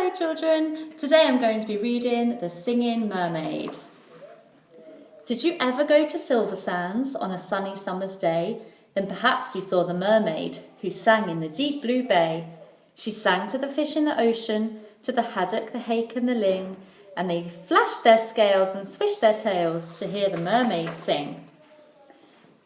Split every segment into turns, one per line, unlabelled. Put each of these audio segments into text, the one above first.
Hello children, today I'm going to be reading The Singing Mermaid. Did you ever go to Silver Sands on a sunny summer's day? Then perhaps you saw the mermaid who sang in the deep blue bay. She sang to the fish in the ocean, to the haddock, the hake and the ling, and they flashed their scales and swished their tails to hear the mermaid sing.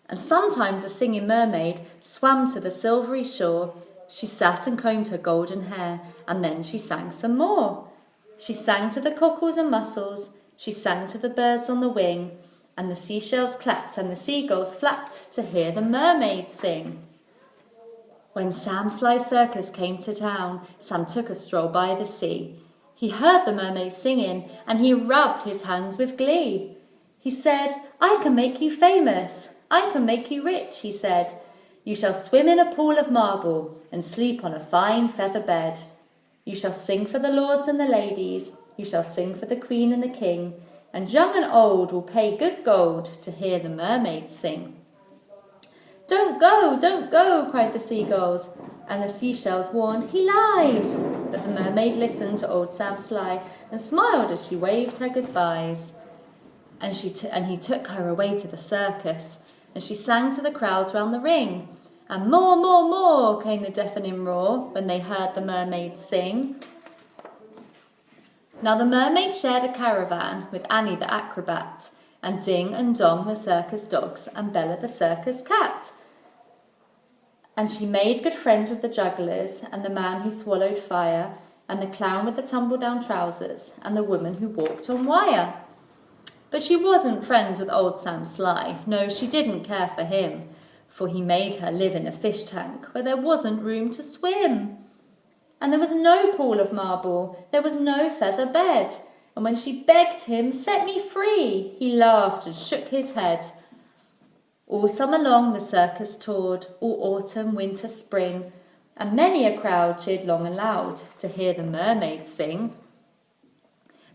And sometimes the singing mermaid swam to the silvery shore. She sat and combed her golden hair, and then she sang some more. She sang to the cockles and mussels, she sang to the birds on the wing, and the seashells clapped and the seagulls flapped to hear the mermaid sing. When Sam Sly's circus came to town, Sam took a stroll by the sea. He heard the mermaid singing, and he rubbed his hands with glee. He said, "I can make you famous, I can make you rich," he said. "You shall swim in a pool of marble and sleep on a fine feather bed. You shall sing for the lords and the ladies, you shall sing for the queen and the king, and young and old will pay good gold to hear the mermaid sing." Don't go, cried the seagulls, and the seashells warned, "He lies." But the mermaid listened to old Sam Sly and smiled as she waved her goodbyes. And he took her away to the circus, and she sang to the crowds round the ring. And more, more, more came the deafening roar when they heard the mermaid sing. Now the mermaid shared a caravan with Annie the acrobat, and Ding and Dong the circus dogs, and Bella the circus cat. And she made good friends with the jugglers, and the man who swallowed fire, and the clown with the tumble-down trousers, and the woman who walked on wire. But she wasn't friends with old Sam Sly. No, she didn't care for him, for he made her live in a fish tank where there wasn't room to swim. And there was no pool of marble, there was no feather bed. And when she begged him, "Set me free," he laughed and shook his head. All summer long the circus toured, all autumn, winter, spring, and many a crowd cheered long and loud to hear the mermaid sing.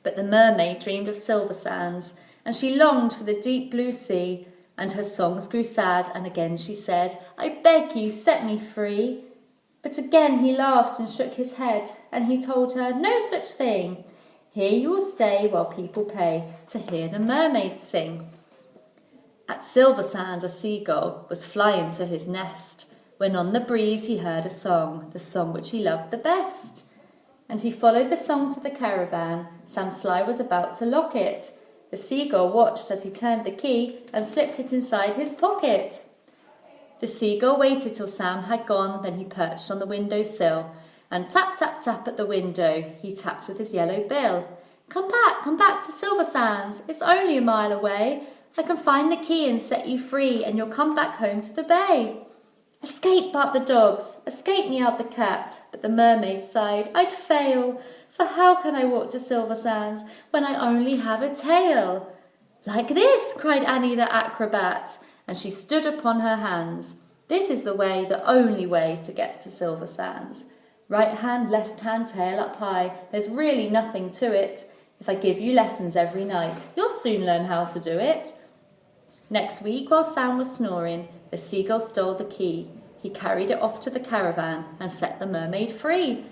But the mermaid dreamed of Silver Sands, and she longed for the deep blue sea, and her songs grew sad, and again she said, "I beg you, set me free." But again he laughed and shook his head, and he told her, "No such thing. Here you will stay while people pay to hear the mermaid sing." At Silver Sands a seagull was flying to his nest, when on the breeze he heard a song, the song which he loved the best. And he followed the song to the caravan. Sam Sly was about to lock it. The seagull watched as he turned the key and slipped it inside his pocket. The seagull waited till Sam had gone, then he perched on the window sill, and tap, tap, tap at the window he tapped with his yellow bill. Come back to Silver Sands, it's only a mile away. I can find the key and set you free, and you'll come back home to the bay." "Escape," barked the dogs, "escape," meowed the cat, but the mermaid sighed, "I'd fail, for how can I walk to Silver Sands when I only have a tail?" "Like this," cried Annie the acrobat, and she stood upon her hands. "This is the way, the only way to get to Silver Sands. Right hand, left hand, tail up high, there's really nothing to it. If I give you lessons every night, you'll soon learn how to do it." Next week, while Sam was snoring, the seagull stole the key. He carried it off to the caravan and set the mermaid free.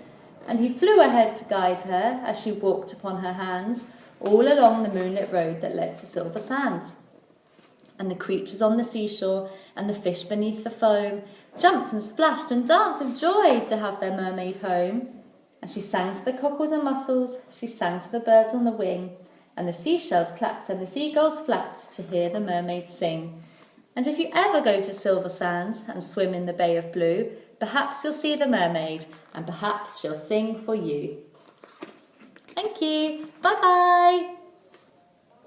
And he flew ahead to guide her as she walked upon her hands all along the moonlit road that led to Silver Sands. And the creatures on the seashore and the fish beneath the foam jumped and splashed and danced with joy to have their mermaid home. And she sang to the cockles and mussels, she sang to the birds on the wing, and the seashells clapped and the seagulls flapped to hear the mermaid sing. And if you ever go to Silver Sands and swim in the Bay of Blue, perhaps you'll see the mermaid, and perhaps she'll sing for you. Thank you. Bye-bye.